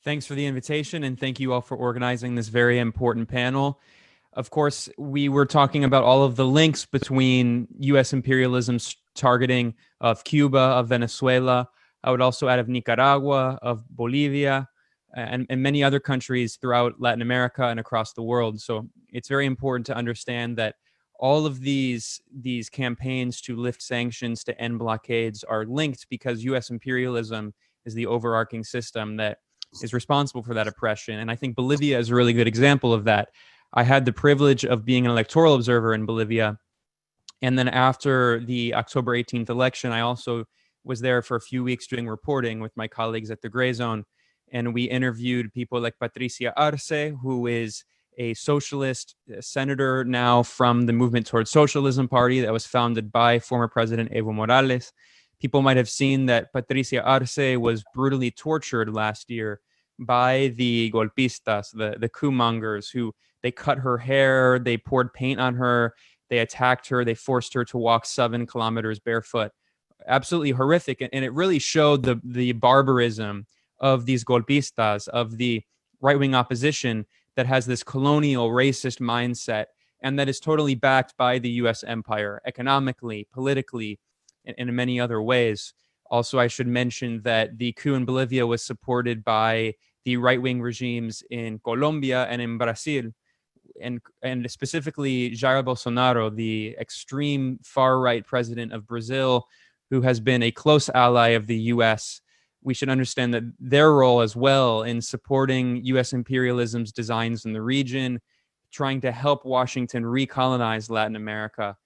Thanks for the invitation, and thank you all for organizing this very important panel. Of course, we were talking about all of the links between U.S. imperialism's targeting of Cuba, of Venezuela. I would also add of Nicaragua, of Bolivia, and many other countries throughout Latin America and across the world. So it's very important to understand that all of these campaigns to lift sanctions, to end blockades, are linked because U.S. imperialism is the overarching system that is responsible for that oppression. And I think Bolivia is a really good example of that. I had the privilege of being an electoral observer in Bolivia. And then after the October 18th election, I also was there for a few weeks doing reporting with my colleagues at the Gray Zone. And we interviewed people like Patricia Arce, who is a socialist senator now from the Movement Towards Socialism party that was founded by former President Evo Morales. People might have seen that Patricia Arce was brutally tortured last year by the golpistas, the coup mongers, who they cut her hair, they poured paint on her, they attacked her, they forced her to walk 7 kilometers barefoot. Absolutely horrific. And it really showed the barbarism of these golpistas, of the right-wing opposition that has this colonial racist mindset and that is totally backed by the U.S. empire, economically, politically, and in many other ways. Also, I should mention that the coup in Bolivia was supported by the right-wing regimes in Colombia and in Brazil, and specifically Jair Bolsonaro, the extreme far-right president of Brazil, who has been a close ally of the U.S. We should understand that their role as well in supporting U.S. imperialism's designs in the region, trying to help Washington recolonize Latin America.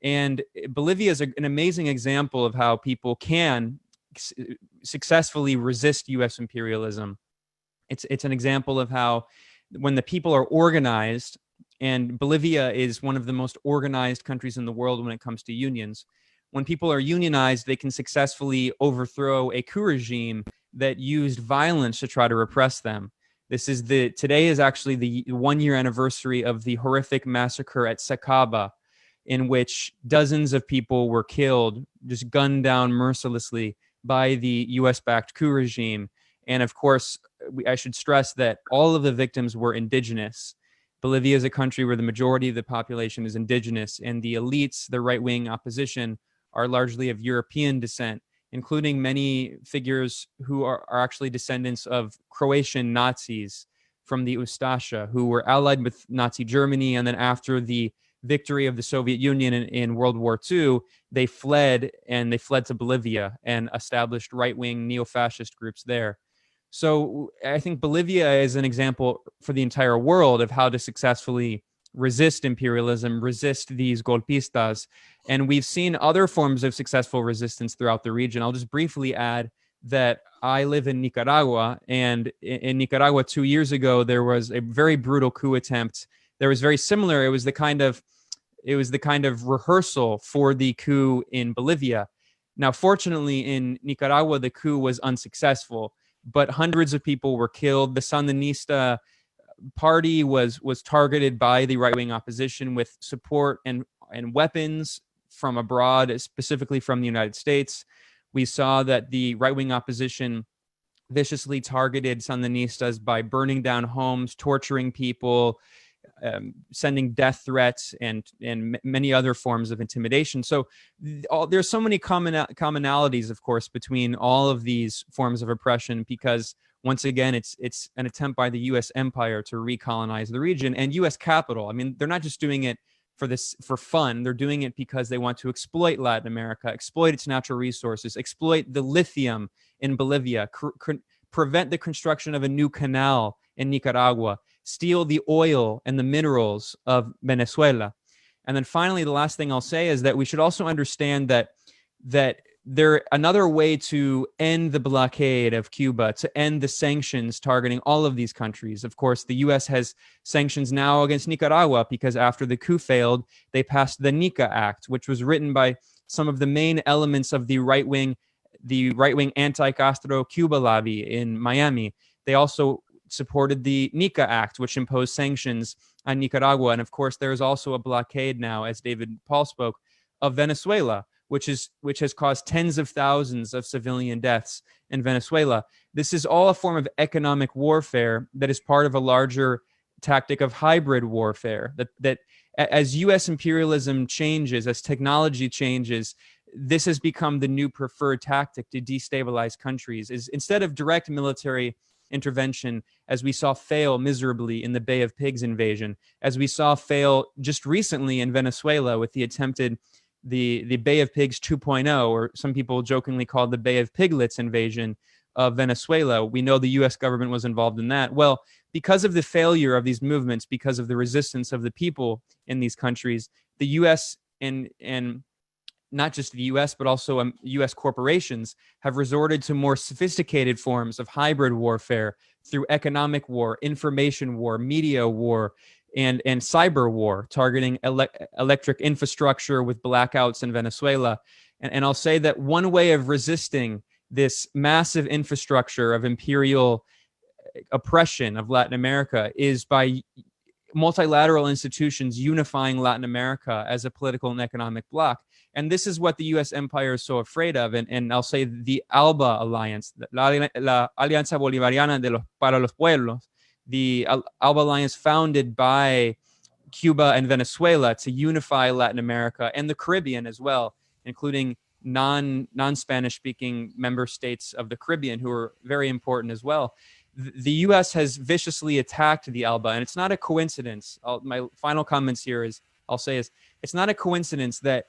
And Bolivia is an amazing example of how people can successfully resist U.S. imperialism. It's an example of how when the people are organized, and Bolivia is one of the most organized countries in the world when it comes to unions, when people are unionized, they can successfully overthrow a coup regime that used violence to try to repress them. Today is actually the 1-year anniversary of the horrific massacre at Sacaba, in which dozens of people were killed, just gunned down mercilessly by the US-backed coup regime. And of course, I should stress that all of the victims were indigenous. Bolivia is a country where the majority of the population is indigenous, and the elites, the right-wing opposition, are largely of European descent, including many figures who are actually descendants of Croatian Nazis from the Ustasha, who were allied with Nazi Germany. And then after the victory of the Soviet Union in World War II, they fled to Bolivia and established right-wing neo-fascist groups there. So I think Bolivia is an example for the entire world of how to successfully resist imperialism, resist these golpistas. And we've seen other forms of successful resistance throughout the region. I'll just briefly add that I live in Nicaragua, and in Nicaragua 2 years ago, there was a very brutal coup attempt. There was very similar. It was the kind of rehearsal for the coup in Bolivia. Now, fortunately, in Nicaragua, the coup was unsuccessful, but hundreds of people were killed. The Sandinista party was targeted by the right-wing opposition with support and weapons from abroad, specifically from the United States. We saw that the right-wing opposition viciously targeted Sandinistas by burning down homes, torturing people, sending death threats, and many other forms of intimidation. So there's so many commonalities, of course, between all of these forms of oppression, because once again, it's an attempt by the U.S. empire to recolonize the region and U.S. capital. I mean, they're not just doing it for fun. They're doing it because they want to exploit Latin America, exploit its natural resources, exploit the lithium in Bolivia, prevent the construction of a new canal in Nicaragua, steal the oil and the minerals of Venezuela. And then finally, the last thing I'll say is that we should also understand that another way to end the blockade of Cuba, to end the sanctions targeting all of these countries. Of course, the U.S. has sanctions now against Nicaragua because after the coup failed, they passed the NICA Act, which was written by some of the main elements of the right-wing anti-Castro Cuba lobby in Miami. They also supported the NICA Act, which imposed sanctions on Nicaragua. And of course, there is also a blockade now, as David Paul spoke, of Venezuela, which has caused tens of thousands of civilian deaths in Venezuela. This is all a form of economic warfare that is part of a larger tactic of hybrid warfare. That as U.S. imperialism changes, as technology changes, this has become the new preferred tactic to destabilize countries. Is instead of direct military intervention, as we saw fail miserably in the Bay of Pigs invasion, as we saw fail just recently in Venezuela with the attempted the Bay of Pigs 2.0, or some people jokingly called the Bay of Piglets invasion of Venezuela. We know the U.S. government was involved in that. Well, because of the failure of these movements, because of the resistance of the people in these countries, the U.S. and not just the U.S., but also U.S. corporations have resorted to more sophisticated forms of hybrid warfare through economic war, information war, media war, and cyber war, targeting electric infrastructure with blackouts in Venezuela. And I'll say that one way of resisting this massive infrastructure of imperial oppression of Latin America is by multilateral institutions unifying Latin America as a political and economic bloc. And this is what the U.S. empire is so afraid of. And I'll say the ALBA alliance, la Alianza Bolivariana para los Pueblos, the ALBA alliance founded by Cuba and Venezuela to unify Latin America and the Caribbean as well, including non-Spanish speaking member states of the Caribbean, who are very important as well. The U.S. has viciously attacked the ALBA, and it's not a coincidence. My final comments here is, it's not a coincidence that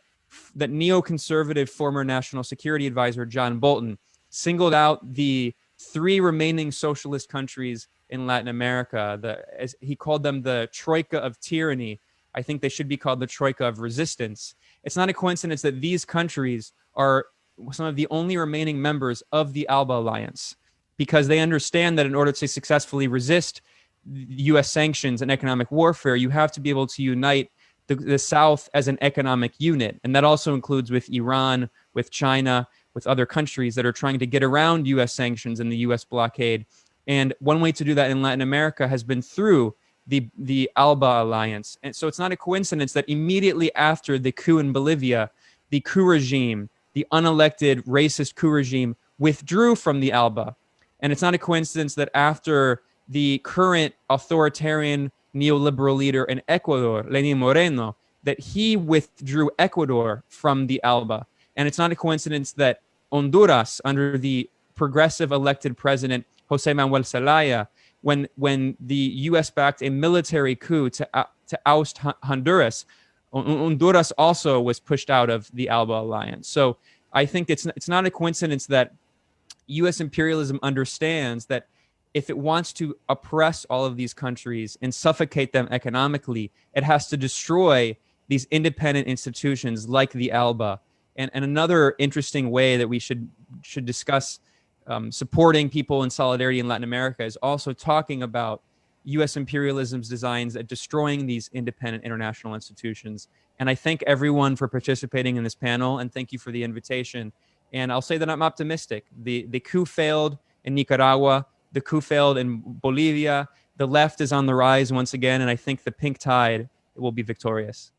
neoconservative former National Security Advisor John Bolton singled out the three remaining socialist countries in Latin America. As he called them, the troika of tyranny. I think they should be called the troika of resistance. It's not a coincidence that these countries are some of the only remaining members of the ALBA alliance, because they understand that in order to successfully resist U.S. sanctions and economic warfare, you have to be able to unite the South as an economic unit. And that also includes with Iran, with China, with other countries that are trying to get around U.S. sanctions and the U.S. blockade. And one way to do that in Latin America has been through the ALBA alliance. And so it's not a coincidence that immediately after the coup in Bolivia, the coup regime, the unelected racist coup regime, withdrew from the ALBA. And it's not a coincidence that after the current authoritarian neoliberal leader in Ecuador, Lenin Moreno, that he withdrew Ecuador from the ALBA. And it's not a coincidence that Honduras, under the progressive elected president Jose Manuel Zelaya, when the U.S. backed a military coup to oust Honduras, Honduras also was pushed out of the ALBA alliance. So I think it's not a coincidence that U.S. imperialism understands that if it wants to oppress all of these countries and suffocate them economically, it has to destroy these independent institutions like the ALBA. And another interesting way that we should discuss supporting people in solidarity in Latin America is also talking about U.S. imperialism's designs at destroying these independent international institutions. And I thank everyone for participating in this panel, and thank you for the invitation. And I'll say that I'm optimistic. The coup failed in Nicaragua. The coup failed in Bolivia. The left is on the rise once again, and I think the pink tide will be victorious.